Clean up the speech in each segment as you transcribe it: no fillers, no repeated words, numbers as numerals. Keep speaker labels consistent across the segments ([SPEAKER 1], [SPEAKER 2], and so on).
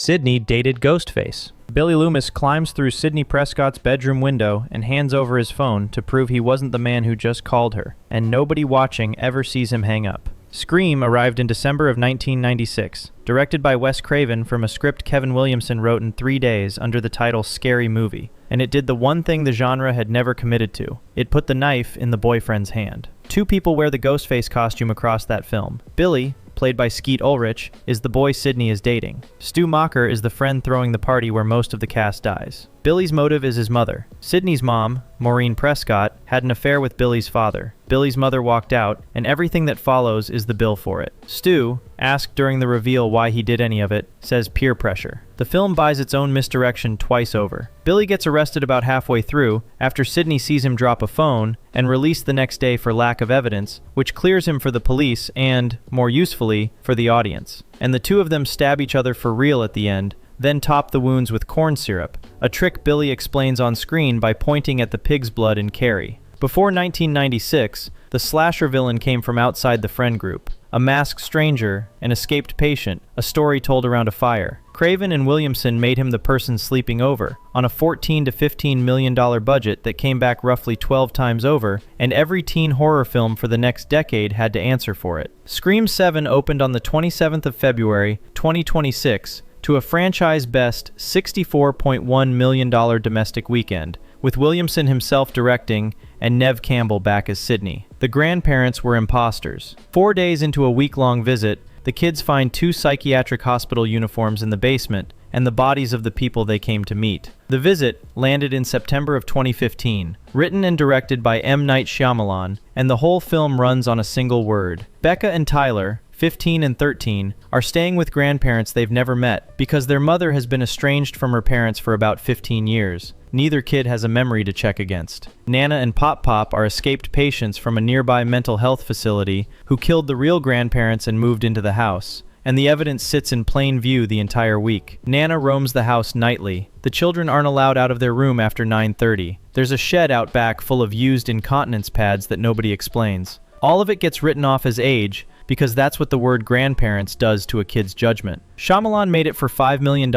[SPEAKER 1] Sidney dated Ghostface. Billy Loomis climbs through Sidney Prescott's bedroom window and hands over his phone to prove he wasn't the man who just called her, and nobody watching ever sees him hang up. Scream arrived in December of 1996, directed by Wes Craven from a script Kevin Williamson wrote in 3 days under the title Scary Movie, and it did the one thing the genre had never committed to. It put the knife in the boyfriend's hand. 2 people wear the Ghostface costume across that film. Billy, played by Skeet Ulrich, is the boy Sidney is dating. Stu Macher is the friend throwing the party where most of the cast dies. Billy's motive is his mother. Sidney's mom, Maureen Prescott, had an affair with Billy's father. Billy's mother walked out, and everything that follows is the bill for it. Stu, asked during the reveal why he did any of it, says peer pressure. The film buys its own misdirection twice over. Billy gets arrested about halfway through, after Sidney sees him drop a phone, and released the next day for lack of evidence, which clears him for the police and, more usefully, for the audience. And the 2 of them stab each other for real at the end, then top the wounds with corn syrup, a trick Billy explains on screen by pointing at the pig's blood in Carrie. Before 1996, the slasher villain came from outside the friend group. A masked stranger, an escaped patient, a story told around a fire. Craven and Williamson made him the person sleeping over, on a $14 to $15 million budget that came back roughly 12 times over, and every teen horror film for the next decade had to answer for it. Scream 7 opened on the 27th of February, 2026, to a franchise-best $64.1 million domestic weekend, with Williamson himself directing and Neve Campbell back as Sidney. The grandparents were imposters. 4 days into a week-long visit, the kids find 2 psychiatric hospital uniforms in the basement and the bodies of the people they came to meet. The visit landed in September of 2015, written and directed by M. Night Shyamalan, and the whole film runs on a single word. Becca and Tyler, 15 and 13, are staying with grandparents they've never met because their mother has been estranged from her parents for about 15 years. Neither kid has a memory to check against. Nana and Pop Pop are escaped patients from a nearby mental health facility who killed the real grandparents and moved into the house, and the evidence sits in plain view the entire week. Nana roams the house nightly. The children aren't allowed out of their room after 9:30. There's a shed out back full of used incontinence pads that nobody explains. All of it gets written off as age, because that's what the word grandparents does to a kid's judgment. Shyamalan made it for $5 million,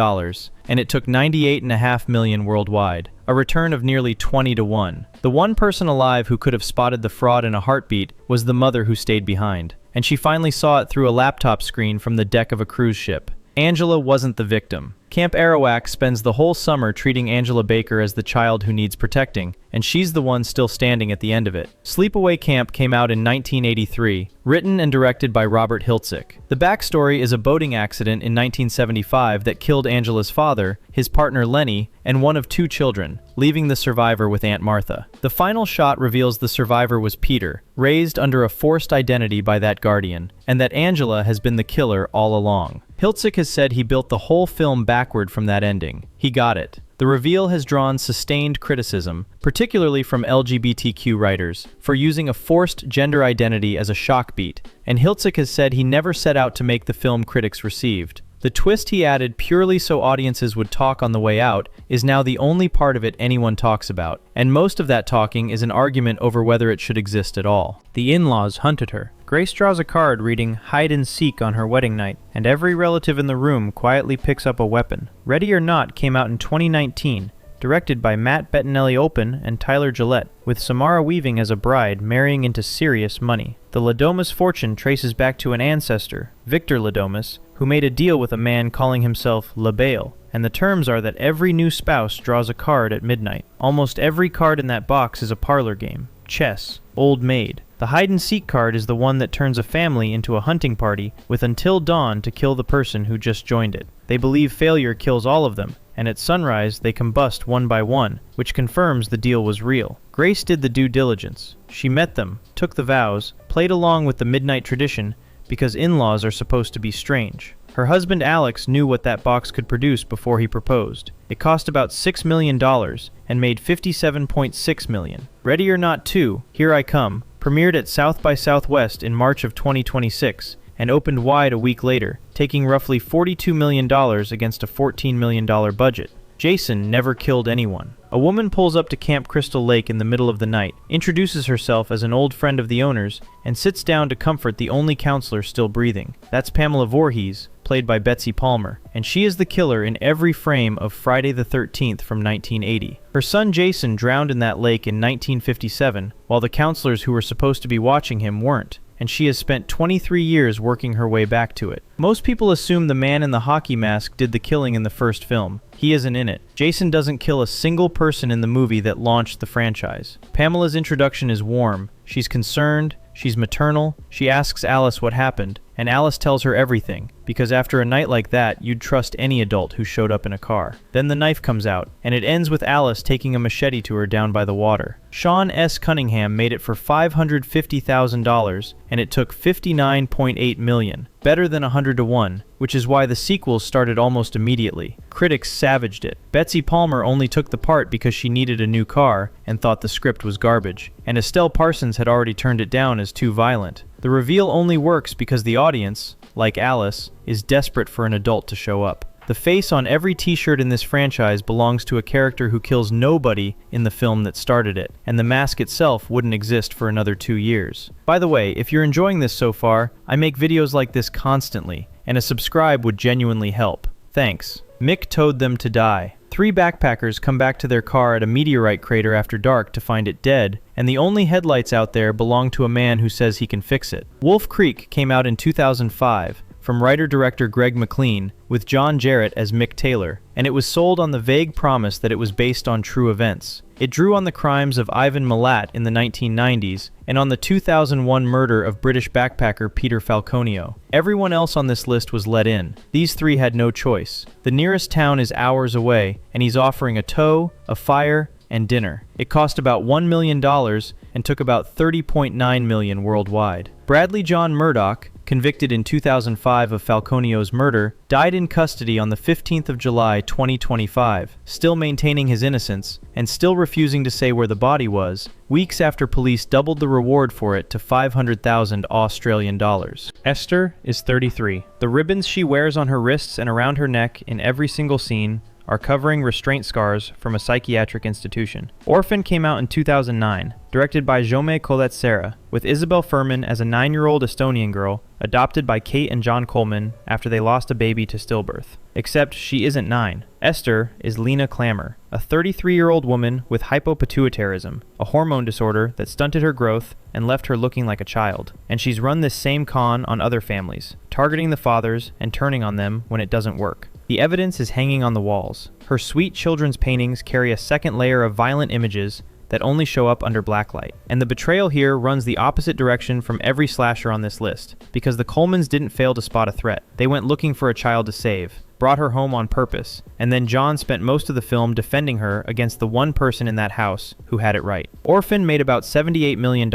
[SPEAKER 1] and it took $98.5 million worldwide, a return of nearly 20 to 1. The one person alive who could have spotted the fraud in a heartbeat was the mother who stayed behind, and she finally saw it through a laptop screen from the deck of a cruise ship. Angela wasn't the victim. Camp Arawak spends the whole summer treating Angela Baker as the child who needs protecting, and she's the one still standing at the end of it. Sleepaway Camp came out in 1983, written and directed by Robert Hiltzik. The backstory is a boating accident in 1975 that killed Angela's father, his partner Lenny, and one of 2 children, leaving the survivor with Aunt Martha. The final shot reveals the survivor was Peter, raised under a forced identity by that guardian, and that Angela has been the killer all along. Hiltzik has said he built the whole film backward from that ending. He got it. The reveal has drawn sustained criticism, particularly from LGBTQ writers, for using a forced gender identity as a shock beat, and Hiltzik has said he never set out to make the film critics received. The twist he added purely so audiences would talk on the way out is now the only part of it anyone talks about, and most of that talking is an argument over whether it should exist at all. The in-laws hunted her. Grace draws a card reading hide and seek on her wedding night, and every relative in the room quietly picks up a weapon. Ready or Not came out in 2019, directed by Matt Bettinelli-Olpin and Tyler Gillette, with Samara Weaving as a bride marrying into serious money. The Ladomas fortune traces back to an ancestor, Victor Ladomas, who made a deal with a man calling himself LaBale, and the terms are that every new spouse draws a card at midnight. Almost every card in that box is a parlor game. Chess. Old Maid. The hide-and-seek card is the one that turns a family into a hunting party with until dawn to kill the person who just joined it. They believe failure kills all of them, and at sunrise they combust one by one, which confirms the deal was real. Grace did the due diligence. She met them, took the vows, played along with the midnight tradition, because in-laws are supposed to be strange. Her husband Alex knew what that box could produce before he proposed. It cost about $6 million and made $57.6 million. Ready or Not 2, Here I Come, premiered at South by Southwest in March of 2026 and opened wide a week later, taking roughly $42 million against a $14 million budget. Jason never killed anyone. A woman pulls up to Camp Crystal Lake in the middle of the night, introduces herself as an old friend of the owners, and sits down to comfort the only counselor still breathing. That's Pamela Voorhees, played by Betsy Palmer, and she is the killer in every frame of Friday the 13th from 1980. Her son Jason drowned in that lake in 1957, while the counselors who were supposed to be watching him weren't, and she has spent 23 years working her way back to it. Most people assume the man in the hockey mask did the killing in the first film. He isn't in it. Jason doesn't kill a single person in the movie that launched the franchise. Pamela's introduction is warm. She's concerned, she's maternal, she asks Alice what happened, and Alice tells her everything, because after a night like that, you'd trust any adult who showed up in a car. Then the knife comes out, and it ends with Alice taking a machete to her down by the water. Sean S. Cunningham made it for $550,000, and it took $59.8 million, better than 100 to 1, which is why the sequels started almost immediately. Critics savaged it. Betsy Palmer only took the part because she needed a new car and thought the script was garbage, and Estelle Parsons had already turned it down as too violent. The reveal only works because the audience, like Alice, is desperate for an adult to show up. The face on every t-shirt in this franchise belongs to a character who kills nobody in the film that started it, and the mask itself wouldn't exist for another 2 years. By the way, if you're enjoying this so far, I make videos like this constantly, and a subscribe would genuinely help. Thanks. Mick towed them to die. 3 backpackers come back to their car at a meteorite crater after dark to find it dead, and the only headlights out there belong to a man who says he can fix it. Wolf Creek came out in 2005 from writer-director Greg McLean with John Jarrett as Mick Taylor, and it was sold on the vague promise that it was based on true events. It drew on the crimes of Ivan Milat in the 1990s and on the 2001 murder of British backpacker Peter Falconio. Everyone else on this list was let in. These 3 had no choice. The nearest town is hours away, and he's offering a tow, a fire, and dinner. It cost about $1 million and took about $30.9 million worldwide. Bradley John Murdoch, convicted in 2005 of Falconio's murder, died in custody on the 15th of July 2025, still maintaining his innocence and still refusing to say where the body was, weeks after police doubled the reward for it to 500,000 Australian dollars. Esther is 33. The ribbons she wears on her wrists and around her neck in every single scene are covering restraint scars from a psychiatric institution. Orphan came out in 2009, directed by Jaume Collet-Serra, with Isabel Fuhrman as a 9-year-old Estonian girl adopted by Kate and John Coleman after they lost a baby to stillbirth. Except she isn't 9. Esther is Lena Klammer, a 33-year-old woman with hypopituitarism, a hormone disorder that stunted her growth and left her looking like a child. And she's run this same con on other families, targeting the fathers and turning on them when it doesn't work. The evidence is hanging on the walls. Her sweet children's paintings carry a second layer of violent images that only show up under blacklight. And the betrayal here runs the opposite direction from every slasher on this list, because the Colemans didn't fail to spot a threat. They went looking for a child to save, brought her home on purpose, and then John spent most of the film defending her against the one person in that house who had it right. Orphan made about $78 million,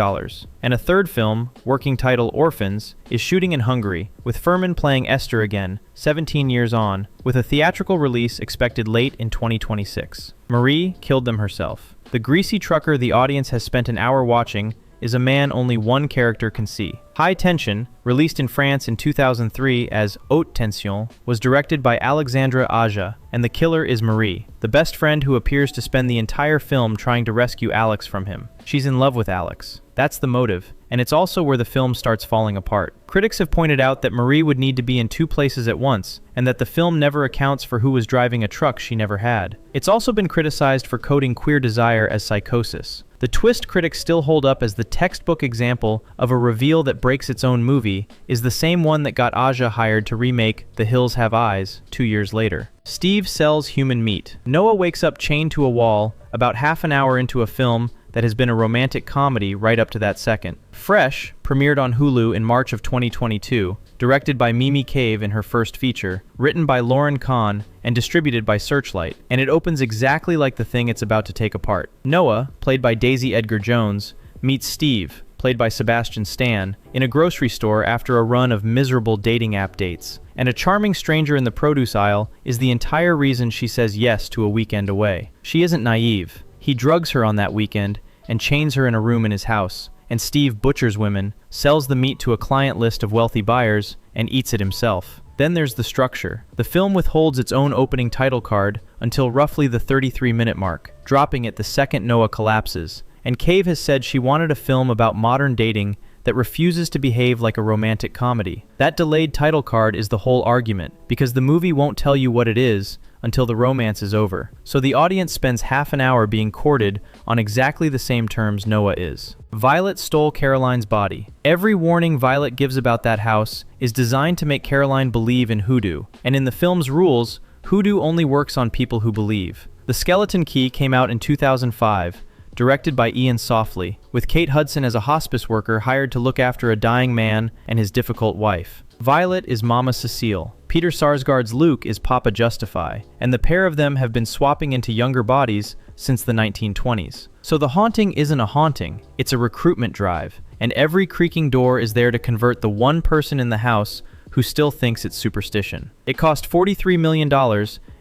[SPEAKER 1] and a third film, working title Orphans, is shooting in Hungary, with Fuhrman playing Esther again, 17 years on, with a theatrical release expected late in 2026. Marie killed them herself. The greasy trucker the audience has spent an hour watching is a man only one character can see. High Tension, released in France in 2003 as Haute Tension, was directed by Alexandra Aja, and the killer is Marie, the best friend who appears to spend the entire film trying to rescue Alex from him. She's in love with Alex. That's the motive, and it's also where the film starts falling apart. Critics have pointed out that Marie would need to be in 2 places at once, and that the film never accounts for who was driving a truck she never had. It's also been criticized for coding queer desire as psychosis. The twist critics still hold up as the textbook example of a reveal that breaks its own movie is the same one that got Aja hired to remake The Hills Have Eyes 2 years later. Steve sells human meat. Noah wakes up chained to a wall about half an hour into a film that has been a romantic comedy right up to that second. Fresh premiered on Hulu in March of 2022, directed by Mimi Cave in her first feature, written by Lauren Kahn, and distributed by Searchlight, and it opens exactly like the thing it's about to take apart. Noah, played by Daisy Edgar Jones, meets Steve, played by Sebastian Stan, in a grocery store after a run of miserable dating app dates. And a charming stranger in the produce aisle is the entire reason she says yes to a weekend away. She isn't naive. He drugs her on that weekend and chains her in a room in his house, and Steve butchers women, sells the meat to a client list of wealthy buyers, and eats it himself. Then there's the structure. The film withholds its own opening title card until roughly the 33-minute mark, dropping it the second Noah collapses. And Cave has said she wanted a film about modern dating that refuses to behave like a romantic comedy. That delayed title card is the whole argument, because the movie won't tell you what it is until the romance is over. So the audience spends half an hour being courted on exactly the same terms Noah is. Violet stole Caroline's body. Every warning Violet gives about that house is designed to make Caroline believe in hoodoo, and in the film's rules, hoodoo only works on people who believe. The Skeleton Key came out in 2005, directed by Ian Softly, with Kate Hudson as a hospice worker hired to look after a dying man and his difficult wife. Violet is Mama Cecile. Peter Sarsgaard's Luke is Papa Justify, and the pair of them have been swapping into younger bodies since the 1920s. So the haunting isn't a haunting, it's a recruitment drive, and every creaking door is there to convert the one person in the house who still thinks it's superstition. It cost $43 million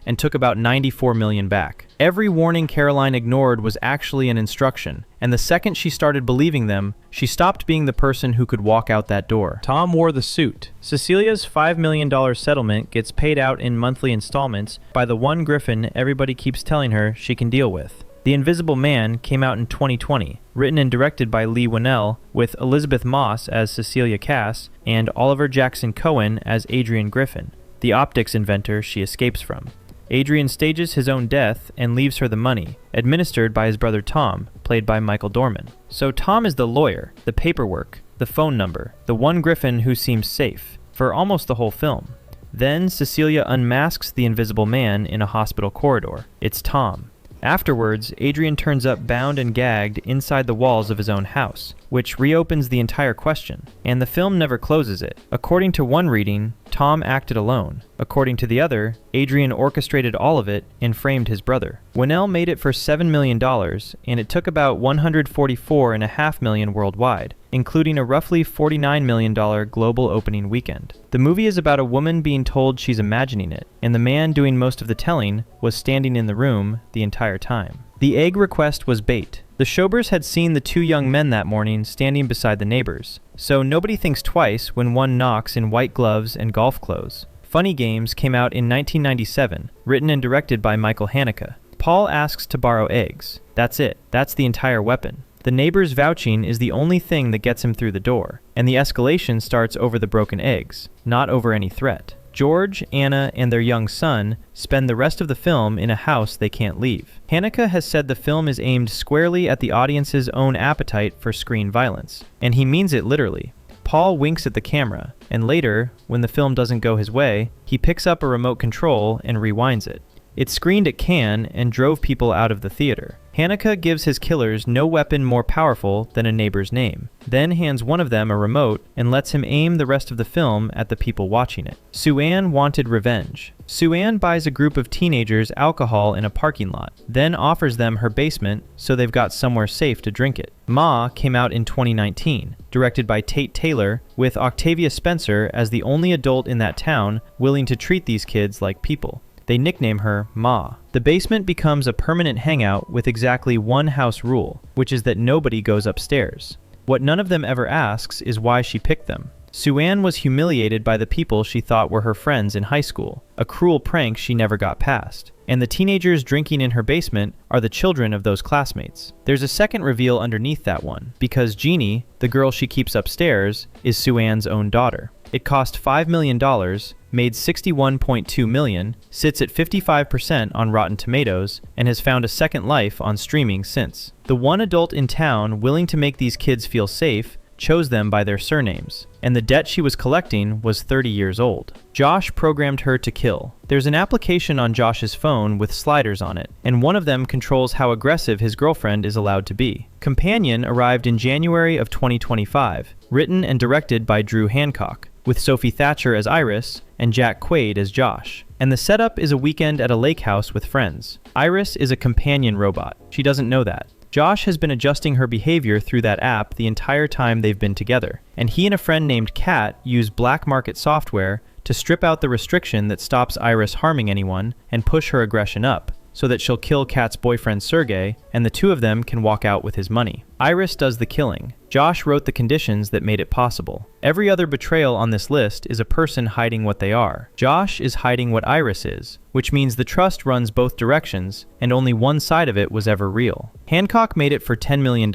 [SPEAKER 1] and took about $94 million back. Every warning Caroline ignored was actually an instruction, and the second she started believing them, she stopped being the person who could walk out that door. Tom wore the suit. Cecilia's $5 million settlement gets paid out in monthly installments by the one griffin everybody keeps telling her she can deal with. The Invisible Man came out in 2020, written and directed by Lee Winnell, with Elizabeth Moss as Cecilia Cass and Oliver Jackson Cohen as Adrian Griffin, the optics inventor she escapes from. Adrian stages his own death and leaves her the money, administered by his brother Tom, played by Michael Dorman. So Tom is the lawyer, the paperwork, the phone number, the one griffin who seems safe, for almost the whole film. Then Cecilia unmasks the Invisible Man in a hospital corridor. It's Tom. Afterwards, Adrian turns up bound and gagged inside the walls of his own house, which reopens the entire question, and the film never closes it. According to one reading, Tom acted alone. According to the other, Adrian orchestrated all of it and framed his brother. Winnell made it for $7 million, and it took about $144.5 million worldwide, including a roughly $49 million global opening weekend. The movie is about a woman being told she's imagining it, and the man doing most of the telling was standing in the room the entire time. The egg request was bait. The Shobers had seen the two young men that morning standing beside the neighbors, so nobody thinks twice when one knocks in white gloves and golf clothes. Funny Games came out in 1997, written and directed by Michael Haneke. Paul asks to borrow eggs. That's it. That's the entire weapon. The neighbor's vouching is the only thing that gets him through the door, and the escalation starts over the broken eggs, not over any threat. George, Anna, and their young son spend the rest of the film in a house they can't leave. Haneke has said the film is aimed squarely at the audience's own appetite for screen violence, and he means it literally. Paul winks at the camera, and later, when the film doesn't go his way, he picks up a remote control and rewinds it. It screened at Cannes and drove people out of the theater. Haneke gives his killers no weapon more powerful than a neighbor's name, then hands one of them a remote and lets him aim the rest of the film at the people watching it. Sue-Ann wanted revenge. Sue-Ann buys a group of teenagers alcohol in a parking lot, then offers them her basement so they've got somewhere safe to drink it. Ma came out in 2019, directed by Tate Taylor, with Octavia Spencer as the only adult in that town willing to treat these kids like people. They nickname her Ma. The basement becomes a permanent hangout with exactly one house rule, which is that nobody goes upstairs. What none of them ever asks is why she picked them. Sue-Ann was humiliated by the people she thought were her friends in high school, a cruel prank she never got past. And the teenagers drinking in her basement are the children of those classmates. There's a second reveal underneath that one, because Jeannie, the girl she keeps upstairs, is Sue-Ann's own daughter. It cost $5 million, made $61.2 million, sits at 55% on Rotten Tomatoes, and has found a second life on streaming since. The one adult in town willing to make these kids feel safe chose them by their surnames, and the debt she was collecting was 30 years old. Josh programmed her to kill. There's an application on Josh's phone with sliders on it, and one of them controls how aggressive his girlfriend is allowed to be. Companion arrived in January of 2025, written and directed by Drew Hancock, with Sophie Thatcher as Iris and Jack Quaid as Josh. And the setup is a weekend at a lake house with friends. Iris is a companion robot. She doesn't know that. Josh has been adjusting her behavior through that app the entire time they've been together, and he and a friend named Kat use black market software to strip out the restriction that stops Iris harming anyone and push her aggression up, so that she'll kill Kat's boyfriend Sergey, and the two of them can walk out with his money. Iris does the killing. Josh wrote the conditions that made it possible. Every other betrayal on this list is a person hiding what they are. Josh is hiding what Iris is, which means the trust runs both directions, and only one side of it was ever real. Hancock made it for $10 million.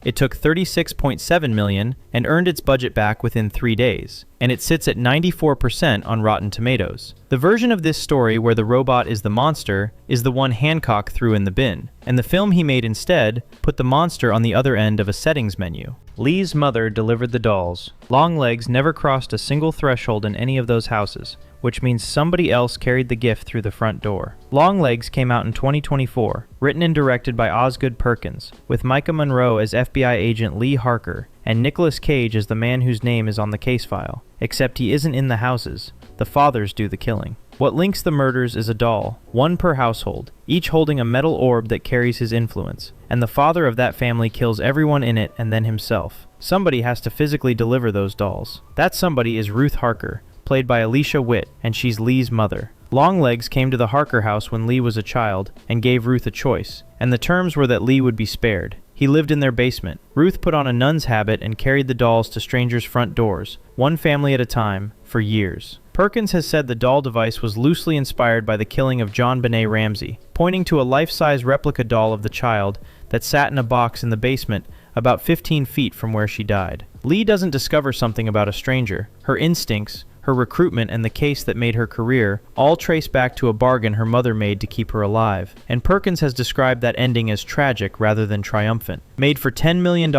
[SPEAKER 1] It took $36.7 million and earned its budget back within 3 days, and it sits at 94% on Rotten Tomatoes. The version of this story where the robot is the monster is the one Hancock threw in the bin, and the film he made instead put the monster on the other end of a settings menu. Lee's mother delivered the dolls. Longlegs never crossed a single threshold in any of those houses, which means somebody else carried the gift through the front door. Longlegs came out in 2024, written and directed by Osgood Perkins, with Micah Monroe as FBI agent Lee Harker, and Nicolas Cage as the man whose name is on the case file, except he isn't in the houses. The fathers do the killing. What links the murders is a doll, one per household, each holding a metal orb that carries his influence, and the father of that family kills everyone in it and then himself. Somebody has to physically deliver those dolls. That somebody is Ruth Harker, played by Alicia Witt, and she's Lee's mother. Longlegs came to the Harker house when Lee was a child and gave Ruth a choice, and the terms were that Lee would be spared. He lived in their basement. Ruth put on a nun's habit and carried the dolls to strangers' front doors, one family at a time, for years. Perkins has said the doll device was loosely inspired by the killing of John Benet Ramsey, pointing to a life-size replica doll of the child that sat in a box in the basement about 15 feet from where she died. Lee doesn't discover something about a stranger. Her instincts, her recruitment, and the case that made her career all trace back to a bargain her mother made to keep her alive. And Perkins has described that ending as tragic rather than triumphant. Made for $10 million,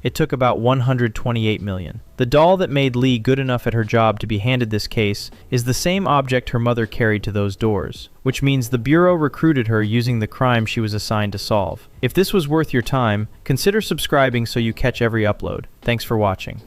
[SPEAKER 1] it took about $128 million. The doll that made Lee good enough at her job to be handed this case is the same object her mother carried to those doors, which means the Bureau recruited her using the crime she was assigned to solve. If this was worth your time, consider subscribing so you catch every upload. Thanks for watching.